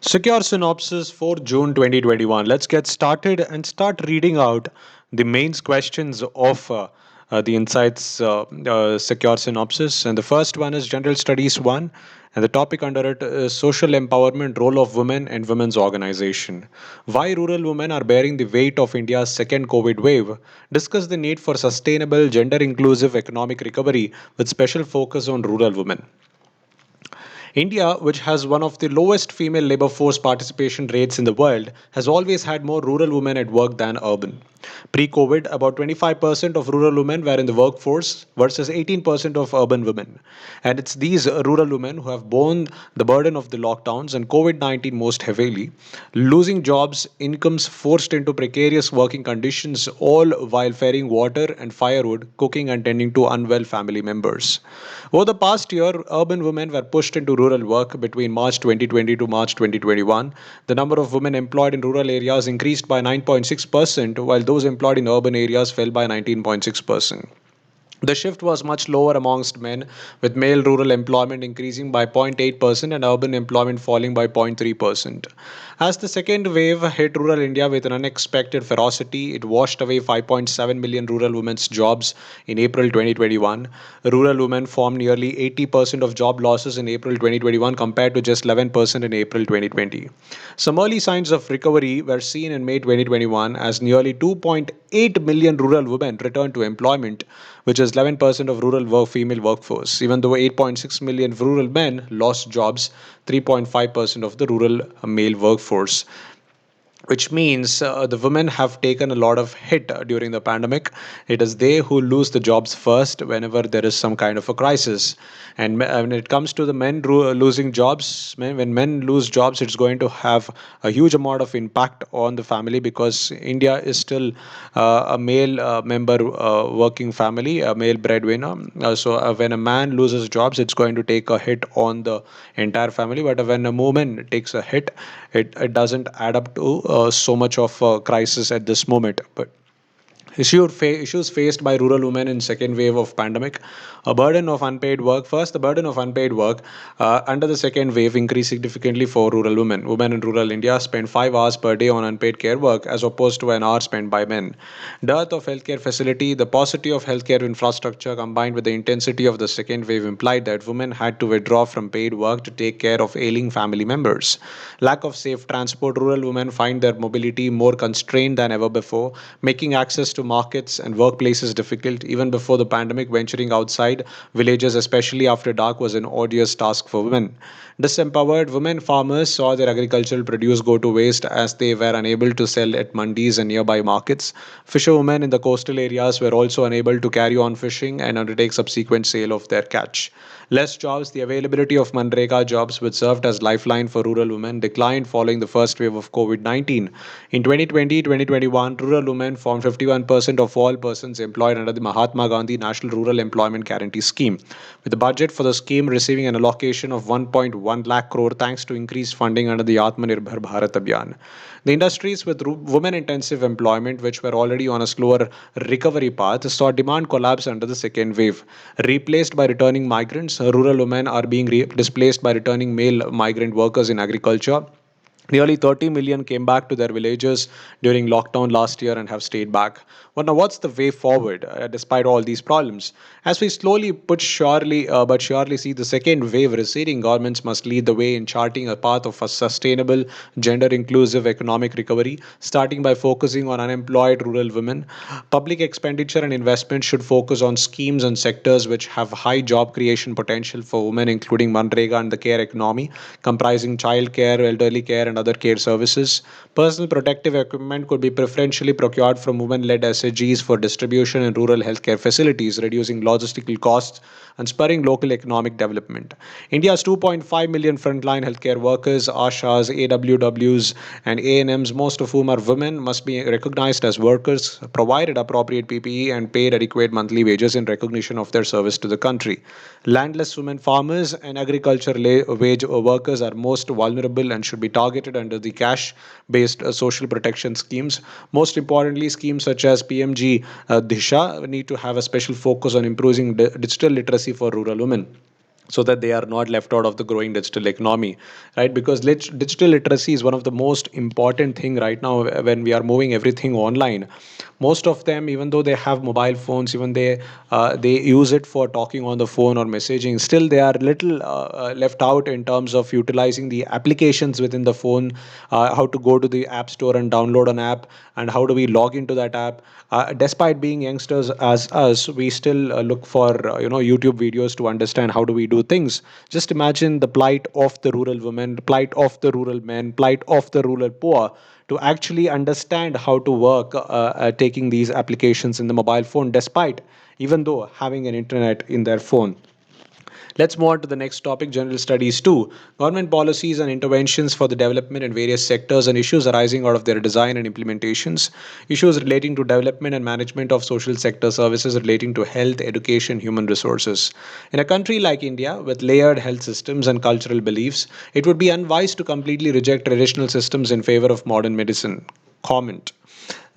Secure synopsis for June 2021. Let's get started and start reading out the main questions of the Insights Secure synopsis. And the first one is General Studies 1, and the topic under it is Social Empowerment Role of Women and Women's Organization. Why rural women are bearing the weight of India's second COVID wave. Discuss the need for sustainable, gender inclusive economic recovery with special focus on rural women. India, which has one of the lowest female labor force participation rates in the world, has always had more rural women at work than urban. Pre COVID, about 25% of rural women were in the workforce versus 18% of urban women. And it's these rural women who have borne the burden of the lockdowns and COVID 19 most heavily, losing jobs, incomes forced into precarious working conditions, all while ferrying water and firewood, cooking, and tending to unwell family members. Over the past year, urban women were pushed into rural work between March 2020 to March 2021. The number of women employed in rural areas increased by 9.6%, while those employed in urban areas fell by 19.6%. The shift was much lower amongst men, with male rural employment increasing by 0.8% and urban employment falling by 0.3%. As the second wave hit rural India with an unexpected ferocity, it washed away 5.7 million rural women's jobs in April 2021. Rural women formed nearly 80% of job losses in April 2021 compared to just 11% in April 2020. Some early signs of recovery were seen in May 2021 as nearly 2.8 million rural women returned to employment, which is 11% of rural female workforce. Even though 8.6 million rural men lost jobs, 3.5% of the rural male workforce, which means the women have taken a lot of hit during the pandemic. It is they who lose the jobs first whenever there is some kind of a crisis. And when it comes to the men losing jobs, when men lose jobs, it's going to have a huge amount of impact on the family, because India is still a male member working family, a male breadwinner. So when a man loses jobs, it's going to take a hit on the entire family. But when a woman takes a hit, it doesn't add up to so much of a crisis at this moment. But issues faced by rural women in second wave of pandemic. A burden of unpaid work. First, the burden of unpaid work under the second wave increased significantly for rural women. Women in rural India spend 5 hours per day on unpaid care work as opposed to an hour spent by men. Dearth of healthcare facility. The paucity of healthcare infrastructure combined with the intensity of the second wave implied that women had to withdraw from paid work to take care of ailing family members. Lack of safe transport. Rural women find their mobility more constrained than ever before, making access to markets and workplaces difficult. Even before the pandemic, venturing outside villages, especially after dark, was an arduous task for women. Disempowered women farmers saw their agricultural produce go to waste as they were unable to sell at mandis and nearby markets. Fisherwomen in the coastal areas were also unable to carry on fishing and undertake subsequent sale of their catch. Less jobs. The availability of Manrega jobs, which served as lifeline for rural women, declined following the first wave of COVID 19. In 2020-2021, rural women formed 51% of all persons employed under the Mahatma Gandhi National Rural Employment Guarantee Scheme, with the budget for the scheme receiving an allocation of 1.1 lakh crore thanks to increased funding under the Atmanirbhar Bharat Abhiyan. The industries with women intensive employment, which were already on a slower recovery path, saw demand collapse under the second wave. Replaced by returning migrants, rural women are being displaced by returning male migrant workers in agriculture. Nearly 30 million came back to their villages during lockdown last year and have stayed back. Well, now what's the way forward despite all these problems? As we slowly but surely see the second wave receding, governments must lead the way in charting a path of a sustainable, gender inclusive economic recovery, starting by focusing on unemployed rural women. Public expenditure and investment should focus on schemes and sectors which have high job creation potential for women, including Manrega and the care economy, comprising child care, elderly care, and other care services. Personal protective equipment could be preferentially procured from women led SHGs for distribution in rural healthcare facilities, reducing logistical costs and spurring local economic development. India's 2.5 million frontline healthcare workers, ASHAs, AWWs, and ANMs, most of whom are women, must be recognized as workers, provided appropriate PPE, and paid adequate monthly wages in recognition of their service to the country. Landless women farmers and agriculture wage workers are most vulnerable and should be targeted under the cash based social protection schemes. Most importantly, schemes such as PMG Disha need to have a special focus on improving digital literacy for rural women. so that they are not left out of the growing digital economy, right? Because digital literacy is one of the most important thing right now when we are moving everything online. Most of them, even though they have mobile phones, even they use it for talking on the phone or messaging, still they are little left out in terms of utilizing the applications within the phone, how to go to the app store and download an app, and how do we log into that app. Despite being youngsters as us, we still look for YouTube videos to understand how do we do things. Just imagine the plight of the rural women, the plight of the rural men, plight of the rural poor, to actually understand how to work taking these applications in the mobile phone, despite even though having an internet in their phone. Let's move on to the next topic, general studies 2. Government policies and interventions for the development in various sectors and issues arising out of their design and implementations. Issues relating to development and management of social sector services relating to health, education, human resources. In a country like India, with layered health systems and cultural beliefs, it would be unwise to completely reject traditional systems in favor of modern medicine. Comment.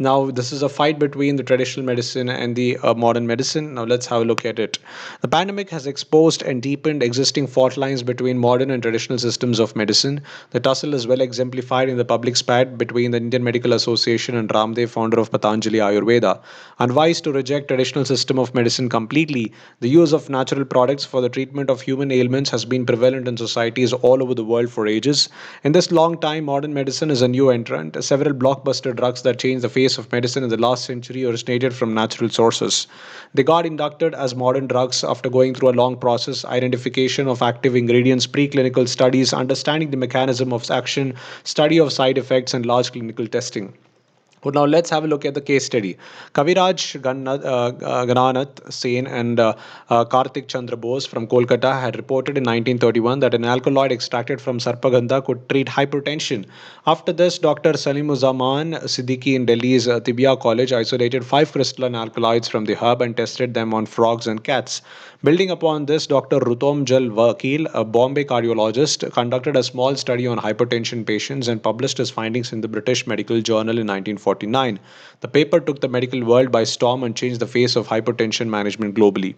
Now, this is a fight between the traditional medicine and the modern medicine. Now, let's have a look at it. The pandemic has exposed and deepened existing fault lines between modern and traditional systems of medicine. The tussle is well exemplified in the public spat between the Indian Medical Association and Ramdev, founder of Patanjali Ayurveda. Unwise to reject traditional system of medicine completely, the use of natural products for the treatment of human ailments has been prevalent in societies all over the world for ages. In this long time, modern medicine is a new entrant. Several blockbuster drugs that changed the face of medicine in the last century originated from natural sources. They got inducted as modern drugs after going through a long process: identification of active ingredients, preclinical studies, understanding the mechanism of action, study of side effects, and large clinical testing. Well, now let's have a look at the case study. Gananath Sen and Karthik Chandra Bose from Kolkata had reported in 1931 that an alkaloid extracted from Sarpagandha could treat hypertension. After this, Dr. Salimuzzaman Siddiqui in Delhi's Tibia College isolated five crystalline alkaloids from the herb and tested them on frogs and cats. Building upon this, Dr. Rutom Jal Vakil, a Bombay cardiologist, conducted a small study on hypertension patients and published his findings in the British Medical Journal in 1949. The paper took the medical world by storm and changed the face of hypertension management globally.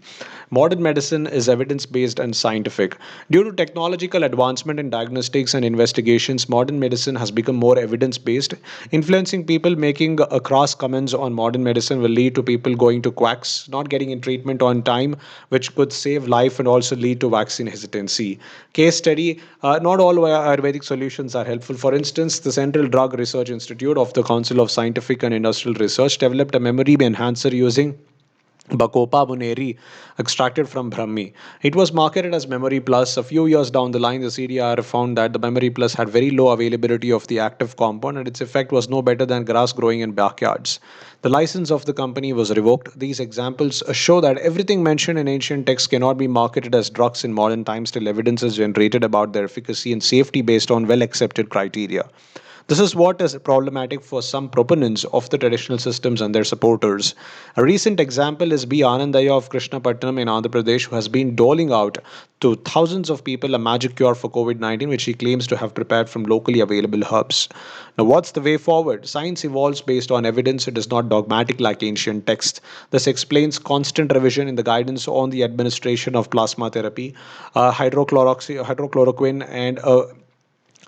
Modern medicine is evidence based and scientific. Due to technological advancement in diagnostics and investigations, modern medicine has become more evidence based. Influencing people making cross comments on modern medicine will lead to people going to quacks, not getting in treatment on time, which could save life and also lead to vaccine hesitancy. Case study: not all Ayurvedic solutions are helpful. For instance, the Central Drug Research Institute of the Council of Scientific and Industrial Research developed a memory enhancer using Bacopa Muneri, extracted from Brahmi. It was marketed as Memory Plus. A few years down the line, the CDR found that the Memory Plus had very low availability of the active compound and its effect was no better than grass growing in backyards. The license of the company was revoked. These examples show that everything mentioned in ancient texts cannot be marketed as drugs in modern times till evidence is generated about their efficacy and safety based on well accepted criteria. This is what is problematic for some proponents of the traditional systems and their supporters. A recent example is B. Anandaya of Krishnapatnam in Andhra Pradesh, who has been doling out to thousands of people a magic cure for COVID 19, which he claims to have prepared from locally available herbs. Now, what's the way forward? Science evolves based on evidence, it is not dogmatic like ancient texts. This explains constant revision in the guidance on the administration of plasma therapy, hydrochloroquine, and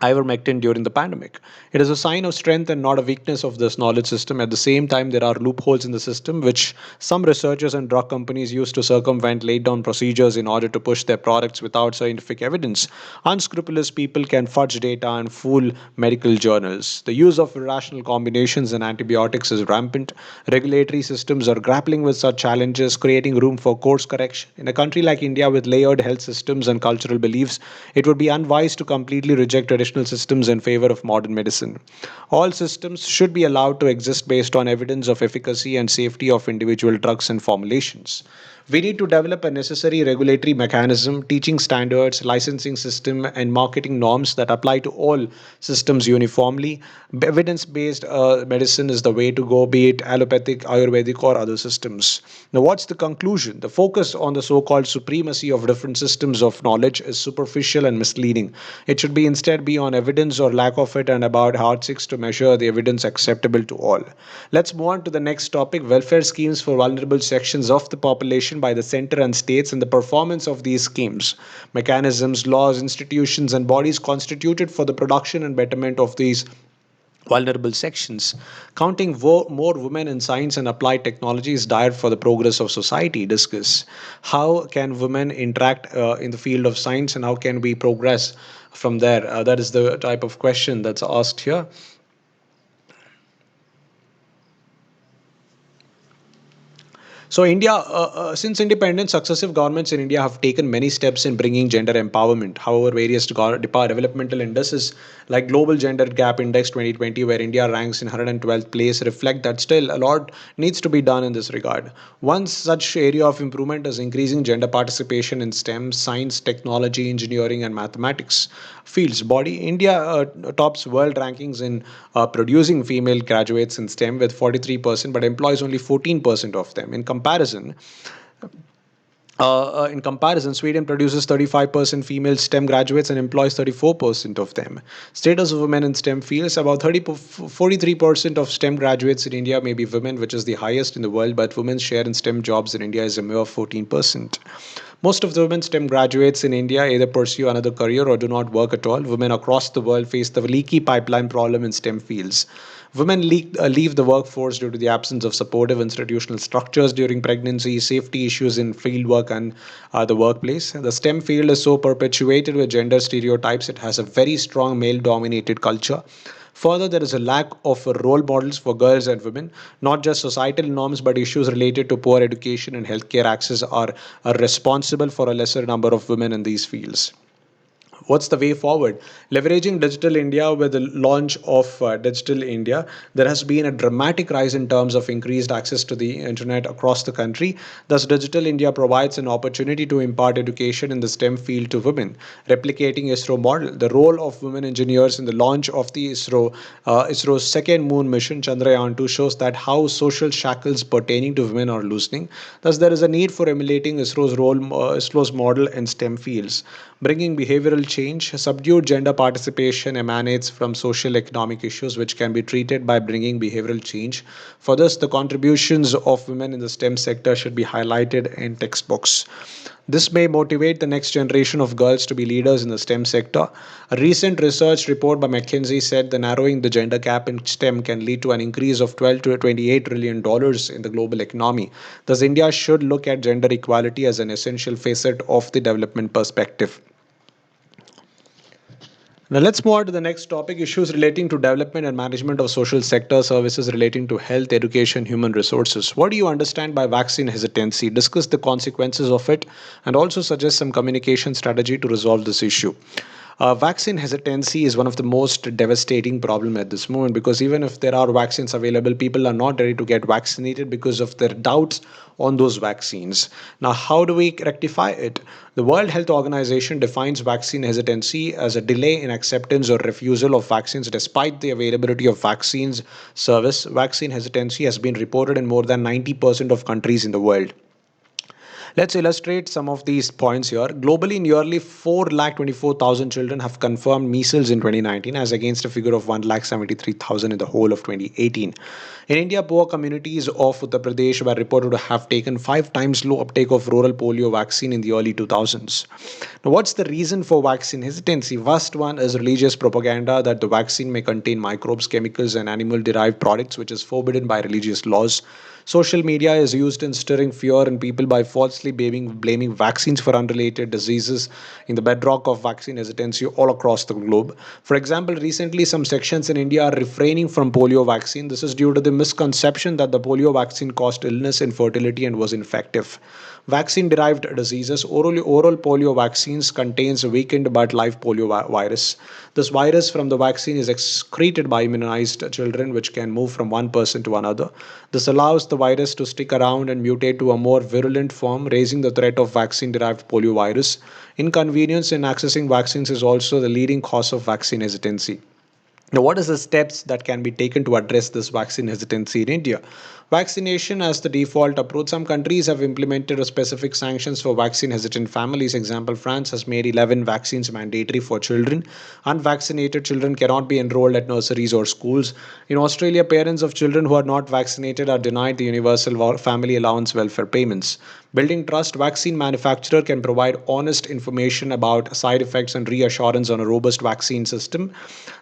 ivermectin during the pandemic. It is a sign of strength and not a weakness of this knowledge system. At the same time, there are loopholes in the system which some researchers and drug companies use to circumvent laid down procedures in order to push their products without scientific evidence. Unscrupulous people can fudge data and fool medical journals. The use of irrational combinations and antibiotics is rampant. Regulatory systems are grappling with such challenges, creating room for course correction. In a country like India with layered health systems and cultural beliefs, it would be unwise to completely reject traditional systems in favor of modern medicine. All systems should be allowed to exist based on evidence of efficacy and safety of individual drugs and formulations. We need to develop a necessary regulatory mechanism, teaching standards, licensing system, and marketing norms that apply to all systems uniformly. Evidence based medicine is the way to go, be it allopathic, Ayurvedic, or other systems. Now, what's the conclusion? The focus on the so called supremacy of different systems of knowledge is superficial and misleading. It should be instead be on evidence or lack of it and about yardsticks to measure the evidence acceptable to all. Let's move on to the next topic: welfare schemes for vulnerable sections of the population coordination by the center and states in the performance of these schemes. Mechanisms, laws, institutions, and bodies constituted for the production and betterment of these vulnerable sections. Counting more women in science and applied technology is dire for the progress of society. Discuss how can women interact in the field of science and how can we progress from there. That is the type of question that's asked here. So, since independence, successive governments in India have taken many steps in bringing gender empowerment. However, various developmental indices like Global Gender Gap Index 2020, where India ranks in 112th place, reflect that still a lot needs to be done in this regard. One such area of improvement is increasing gender participation in STEM, science, technology, engineering, and mathematics fields. Body India tops world rankings in producing female graduates in STEM with 43%, but employs only 14% of them. In comparison, Sweden produces 35% female STEM graduates and employs 34% of them. Status of women in STEM fields: about 43% of STEM graduates in India may be women, which is the highest in the world, but women's share in STEM jobs in India is a mere 14%. Most of the women STEM graduates in India either pursue another career or do not work at all. Women across the world face the leaky pipeline problem in STEM fields. Women leave the workforce due to the absence of supportive institutional structures during pregnancy, safety issues in fieldwork, and the workplace. The STEM field is so perpetuated with gender stereotypes, it has a very strong male dominated culture. Further, there is a lack of role models for girls and women. Not just societal norms, but issues related to poor education and healthcare access are responsible for a lesser number of women in these fields. What's the way forward? Leveraging Digital India. With the launch of Digital India, there has been a dramatic rise in terms of increased access to the internet across the country. Thus, Digital India provides an opportunity to impart education in the STEM field to women. Replicating ISRO model, the role of women engineers in the launch of the ISRO's second moon mission Chandrayaan 2 shows that how social shackles pertaining to women are loosening. Thus, there is a need for emulating ISRO's model in STEM fields. Bringing behavioral change. Subdued gender participation emanates from social economic issues which can be treated by bringing behavioral change. For this, the contributions of women in the STEM sector should be highlighted in textbooks. This may motivate the next generation of girls to be leaders in the STEM sector. A recent research report by McKinsey said the narrowing the gender gap in STEM can lead to an increase of 12 to 28 trillion dollars in the global economy. Thus, India should look at gender equality as an essential facet of the development perspective. Now let's move on to the next topic: issues relating to development and management of social sector services relating to health, education, human resources. What do you understand by vaccine hesitancy? Discuss the consequences of it and also suggest some communication strategy to resolve this issue. Vaccine hesitancy is one of the most devastating problem at this moment, because even if there are vaccines available, people are not ready to get vaccinated because of their doubts on those vaccines. Now, how do we rectify it? The World Health Organization defines vaccine hesitancy as a delay in acceptance or refusal of vaccines despite the availability of vaccines service. Vaccine hesitancy has been reported in more than 90% of countries in the world. Let's illustrate some of these points here. Globally, nearly 4,24,000 children have confirmed measles in 2019, as against a figure of 1,73,000 in the whole of 2018. In India, poor communities of Uttar Pradesh were reported to have taken 5 times low uptake of rural polio vaccine in the early 2000s. Now, what's the reason for vaccine hesitancy? First one is religious propaganda that the vaccine may contain microbes, chemicals, and animal-derived products, which is forbidden by religious laws. Social media is used in stirring fear in people by falsely blaming vaccines for unrelated diseases in the bedrock of vaccine hesitancy all across the globe. For example, recently some sections in India are refraining from polio vaccine. This is due to the misconception that the polio vaccine caused illness, infertility, and was infective. Vaccine derived diseases. Oral polio vaccines contains a weakened but live polio virus. This virus from the vaccine is excreted by immunized children, which can move from one person to another. This allows the virus to stick around and mutate to a more virulent form, raising the threat of vaccine derived polio virus. Inconvenience in accessing vaccines is also the leading cause of vaccine hesitancy. Now, what is the steps that can be taken to address this vaccine hesitancy in India? Vaccination as the default approach. Some countries have implemented a specific sanctions for vaccine hesitant families. Example, France has made 11 vaccines mandatory for children. Unvaccinated children cannot be enrolled at nurseries or schools. In Australia, parents of children who are not vaccinated are denied the universal family allowance welfare payments. Building trust, vaccine manufacturer can provide honest information about side effects and reassurance on a robust vaccine system.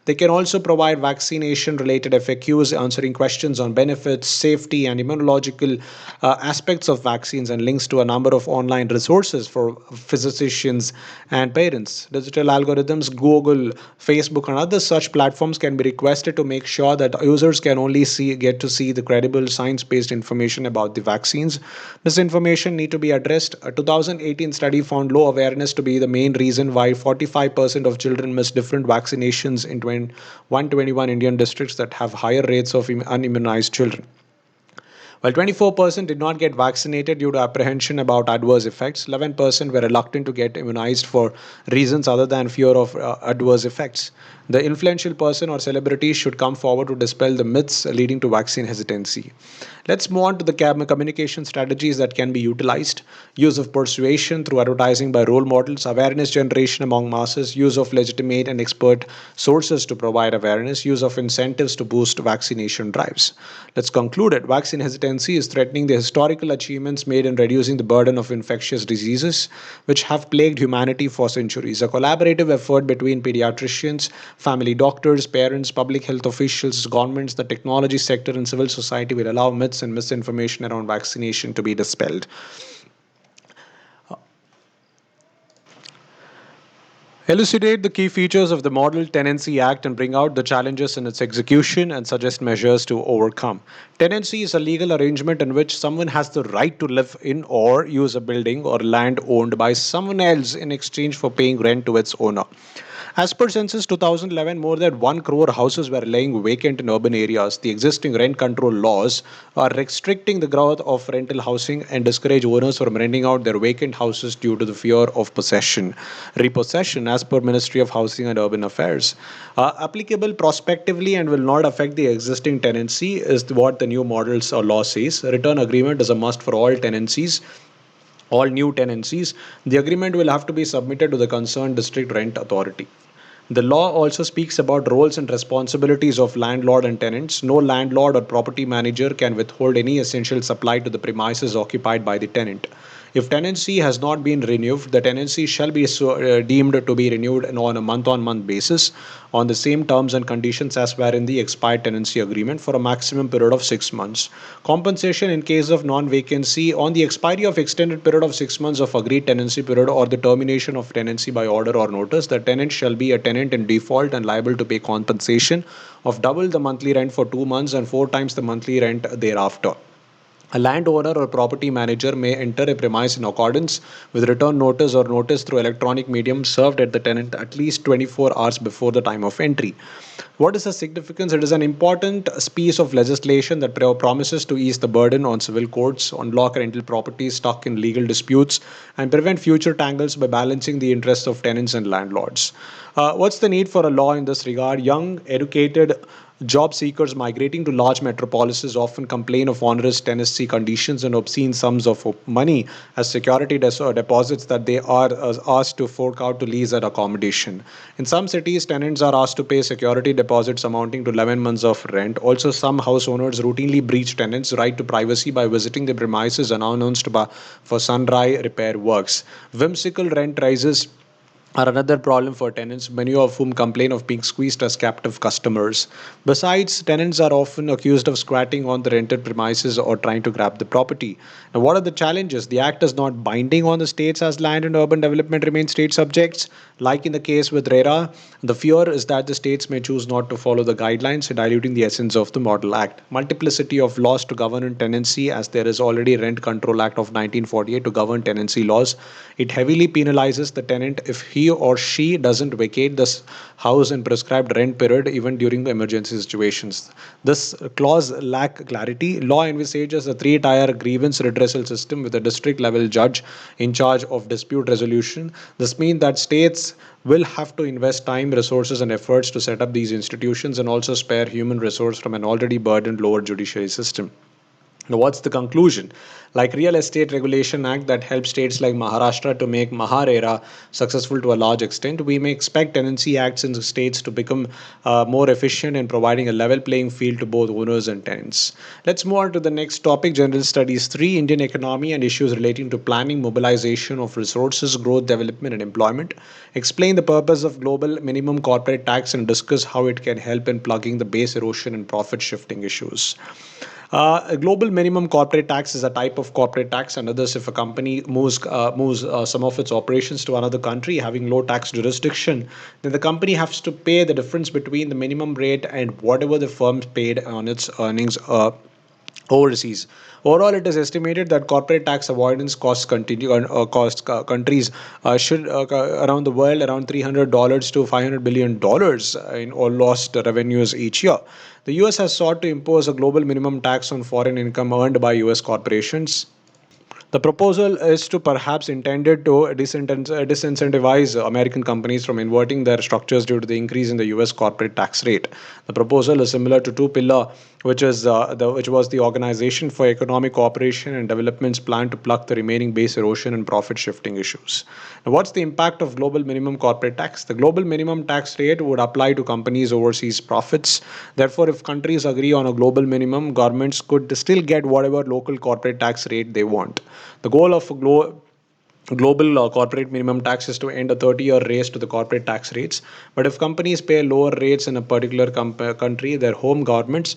They can also provide vaccination related FAQs answering questions on benefits, safety, and immunological aspects of vaccines, and links to a number of online resources for physicians and parents. Digital algorithms, Google, Facebook, and other such platforms can be requested to make sure that users can only get to see the credible science-based information about the vaccines. Misinformation need to be addressed. A 2018 study found low awareness to be the main reason why 45% of children miss different vaccinations in 121 Indian districts that have higher rates of unimmunized children. While 24% did not get vaccinated due to apprehension about adverse effects, 11% were reluctant to get immunized for reasons other than fear of adverse effects. The influential person or celebrity should come forward to dispel the myths leading to vaccine hesitancy. Let's move on to the communication strategies that can be utilized. Use of persuasion through advertising by role models, awareness generation among masses, use of legitimate and expert sources to provide awareness, use of incentives to boost vaccination drives. Let's conclude it. Vaccine hesitancy is threatening the historical achievements made in reducing the burden of infectious diseases, which have plagued humanity for centuries. A collaborative effort between pediatricians, family doctors, parents, public health officials, governments, the technology sector, and civil society will allow myths and misinformation around vaccination to be dispelled. Elucidate the key features of the Model Tenancy Act and bring out the challenges in its execution and suggest measures to overcome. Tenancy is a legal arrangement in which someone has the right to live in or use a building or land owned by someone else in exchange for paying rent to its owner. As per Census 2011, more than 1 crore houses were lying vacant in urban areas. The existing rent control laws are restricting the growth of rental housing and discourage owners from renting out their vacant houses due to the fear of repossession, as per Ministry of Housing and Urban Affairs. Applicable prospectively and will not affect the existing tenancy is what the new models or law says. A return agreement is a must for all new tenancies. The agreement will have to be submitted to the concerned district rent authority. The law also speaks about roles and responsibilities of landlord and tenants. No landlord or property manager can withhold any essential supply to the premises occupied by the tenant. If tenancy has not been renewed, the tenancy shall be deemed to be renewed on a month-on-month basis on the same terms and conditions as were in the expired tenancy agreement for a maximum period of 6 months. Compensation in case of non-vacancy on the expiry of extended period of 6 months of agreed tenancy period or the termination of tenancy by order or notice, the tenant shall be a tenant in default and liable to pay compensation of double the monthly rent for 2 months and 4 times the monthly rent thereafter. A landowner or property manager may enter a premise in accordance with return notice or notice through electronic medium served at the tenant at least 24 hours before the time of entry. What is the significance? It is an important piece of legislation that promises to ease the burden on civil courts, unlock rental properties stuck in legal disputes, and prevent future tangles by balancing the interests of tenants and landlords. What's the need for a law in this regard? Young, educated job seekers migrating to large metropolises often complain of onerous tenancy conditions and obscene sums of money as security deposits that they are asked to fork out to lease at accommodation. In some cities, tenants are asked to pay security deposits amounting to 11 months of rent. Also, some house owners routinely breach tenants' right to privacy by visiting the premises unannounced for sunrise repair works. Whimsical rent rises are another problem for tenants, many of whom complain of being squeezed as captive customers. Besides, tenants are often accused of squatting on the rented premises or trying to grab the property. Now, what are the challenges? The Act is not binding on the states as land and urban development remain state subjects. Like in the case with RERA, the fear is that the states may choose not to follow the guidelines, diluting the essence of the Model Act. Multiplicity of laws to govern tenancy, as there is already Rent Control Act of 1948 to govern tenancy laws. It heavily penalizes the tenant if he or she doesn't vacate this house in prescribed rent period even during the emergency situations. This clause lack clarity. Law envisages a three-tier grievance redressal system with a district level judge in charge of dispute resolution. This means that states will have to invest time, resources, and efforts to set up these institutions and also spare human resource from an already burdened lower judiciary system. Now, what's the conclusion? Like Real Estate Regulation Act that helps states like Maharashtra to make Maharera successful to a large extent, we may expect tenancy acts in the states to become more efficient in providing a level playing field to both owners and tenants. Let's move on to the next topic, General Studies 3, Indian economy and issues relating to planning, mobilization of resources, growth, development, and employment. Explain the purpose of global minimum corporate tax and discuss how it can help in plugging the base erosion and profit shifting issues. A global minimum corporate tax is a type of corporate tax under this. If a company moves some of its operations to another country having low tax jurisdiction, then the company has to pay the difference between the minimum rate and whatever the firm paid on its earnings overseas. Overall, it is estimated that corporate tax avoidance costs countries should around the world around $300 to $500 billion in all lost revenues each year. The US has sought to impose a global minimum tax on foreign income earned by US corporations. The proposal is to perhaps intended to disincentivize American companies from inverting their structures due to the increase in the U.S. corporate tax rate. The proposal is similar to Two Pillar, which was the Organization for Economic Cooperation and Development's plan to plug the remaining base erosion and profit shifting issues. Now, what's the impact of global minimum corporate tax? The global minimum tax rate would apply to companies' overseas profits. Therefore, if countries agree on a global minimum, governments could still get whatever local corporate tax rate they want. The goal of a global corporate minimum tax is to end a 30-year race to the corporate tax rates. But if companies pay lower rates in a particular country, their home governments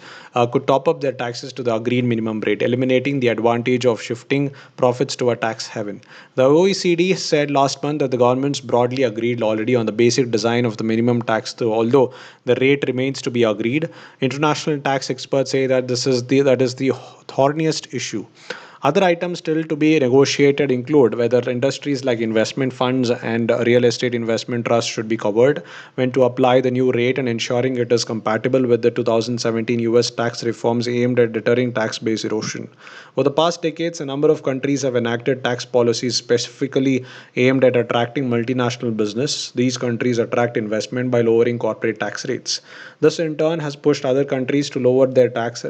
could top up their taxes to the agreed minimum rate, eliminating the advantage of shifting profits to a tax haven. The OECD said last month that the governments broadly agreed already on the basic design of the minimum tax, though although the rate remains to be agreed. International tax experts say that that is the thorniest issue. Other items still to be negotiated include whether industries like investment funds and real estate investment trusts should be covered, when to apply the new rate, and ensuring it is compatible with the 2017 US tax reforms aimed at deterring tax base erosion. Over the past decades, a number of countries have enacted tax policies specifically aimed at attracting multinational business. These countries attract investment by lowering corporate tax rates. This, in turn, has pushed other countries to lower their tax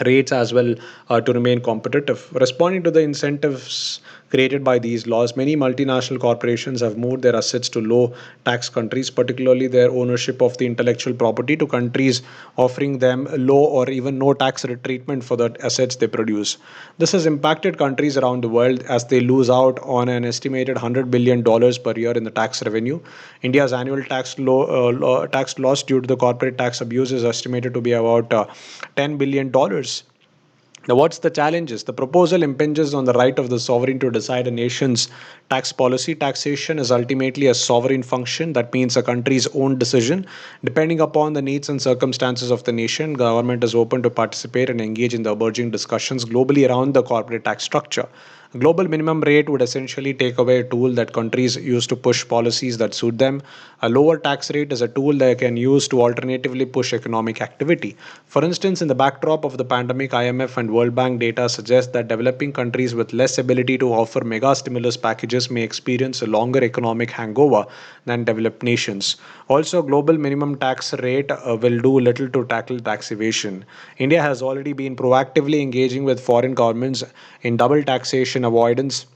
rates as well to remain competitive. Responding to the incentives created by these laws, many multinational corporations have moved their assets to low tax countries, particularly their ownership of the intellectual property to countries offering them low or even no tax treatment for the assets they produce. This has impacted countries around the world as they lose out on an estimated $100 billion per year in the tax revenue. India's annual tax loss due to the corporate tax abuse is estimated to be about $10 billion. Now, what's the challenges? The proposal impinges on the right of the sovereign to decide a nation's tax policy. Taxation is ultimately a sovereign function. That means a country's own decision. Depending upon the needs and circumstances of the nation, government is open to participate and engage in the emerging discussions globally around the corporate tax structure. A global minimum rate would essentially take away a tool that countries use to push policies that suit them. A lower tax rate is a tool they can use to alternatively push economic activity. For instance, in the backdrop of the pandemic, IMF and World Bank data suggest that developing countries with less ability to offer mega stimulus packages may experience a longer economic hangover than developed nations. Also, global minimum tax rate will do little to tackle tax evasion. India has already been proactively engaging with foreign governments in double taxation avoidance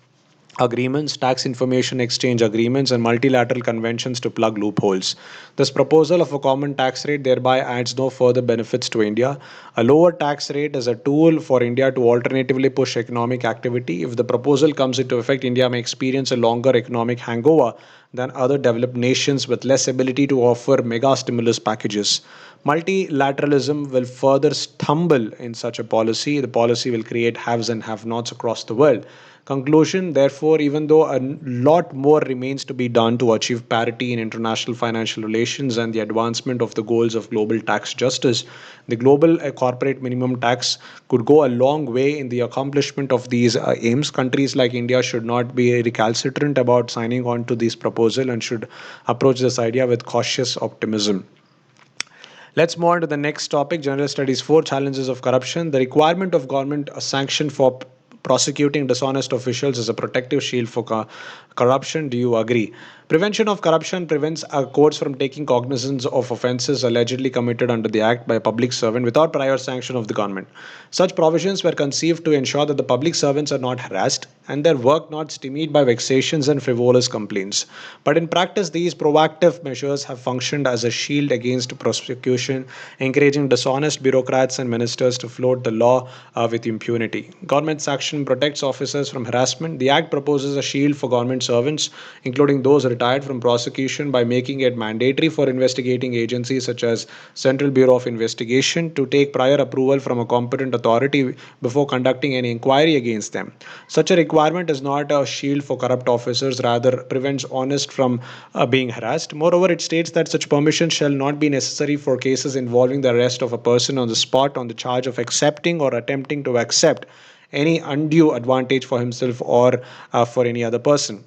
agreements, tax information exchange agreements, and multilateral conventions to plug loopholes. This proposal of a common tax rate thereby adds no further benefits to India. A lower tax rate is a tool for India to alternatively push economic activity. If the proposal comes into effect, India may experience a longer economic hangover than other developed nations with less ability to offer mega stimulus packages. Multilateralism will further stumble in such a policy. The policy will create haves and have nots across the world. Conclusion, therefore, even though a lot more remains to be done to achieve parity in international financial relations and the advancement of the goals of global tax justice, the global corporate minimum tax could go a long way in the accomplishment of these aims. Countries like India should not be recalcitrant about signing on to this proposal and should approach this idea with cautious optimism. Let's move on to the next topic, General Studies 4, Challenges of Corruption. The requirement of government sanction for prosecuting dishonest officials is a protective shield for corruption. Do you agree? Prevention of corruption prevents courts from taking cognizance of offences allegedly committed under the Act by a public servant without prior sanction of the government. Such provisions were conceived to ensure that the public servants are not harassed and their work not stymied by vexations and frivolous complaints. But in practice, these proactive measures have functioned as a shield against prosecution, encouraging dishonest bureaucrats and ministers to float the law with impunity. Government's action protects officers from harassment. The Act proposes a shield for government servants, including those retired from prosecution, by making it mandatory for investigating agencies such as Central Bureau of Investigation to take prior approval from a competent authority before conducting any inquiry against them. Such a requirement is not a shield for corrupt officers, rather prevents honest from being harassed. Moreover, it states that such permission shall not be necessary for cases involving the arrest of a person on the spot on the charge of accepting or attempting to accept any undue advantage for himself or for any other person.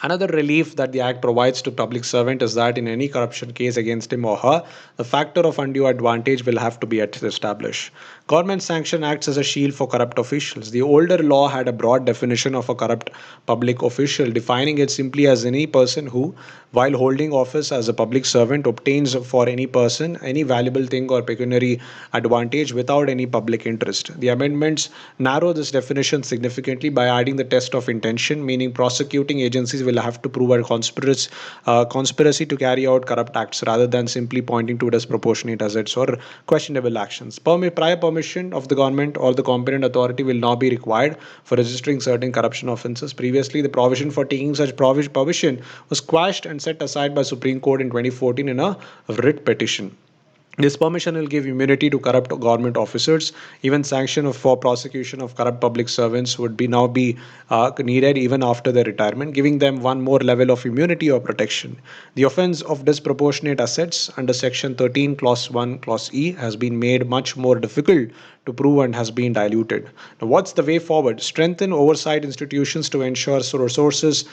Another relief that the Act provides to public servant is that in any corruption case against him or her, the factor of undue advantage will have to be established. Government sanction acts as a shield for corrupt officials. The older law had a broad definition of a corrupt public official, defining it simply as any person who, while holding office as a public servant, obtains for any person any valuable thing or pecuniary advantage without any public interest. The amendments narrow this definition significantly by adding the test of intention, meaning prosecuting agencies will have to prove a conspiracy to carry out corrupt acts rather than simply pointing to disproportionate assets or questionable actions. Prior permission of the government or the competent authority will now be required for registering certain corruption offences. Previously, the provision for taking such permission was quashed and set aside by Supreme Court in 2014 in a writ petition. This permission will give immunity to corrupt government officers. Even sanction for prosecution of corrupt public servants would be needed even after their retirement, giving them one more level of immunity or protection. The offence of disproportionate assets under Section 13, Clause 1, Clause E has been made much more difficult to prove and has been diluted. Now, what's the way forward? Strengthen oversight institutions to ensure resources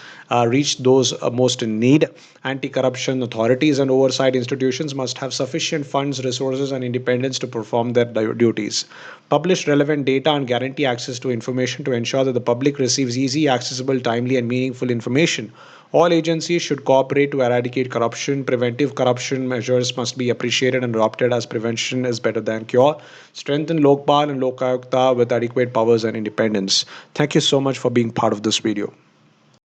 reach those most in need. Anti-corruption authorities and oversight institutions must have sufficient funds, resources, and independence to perform their duties. Publish relevant data and guarantee access to information to ensure that the public receives easy, accessible, timely, and meaningful information. All agencies should cooperate to eradicate corruption. Preventive corruption measures must be appreciated and adopted as prevention is better than cure. Strengthen Lokpal and Lokayukta with adequate powers and independence. Thank you so much for being part of this video.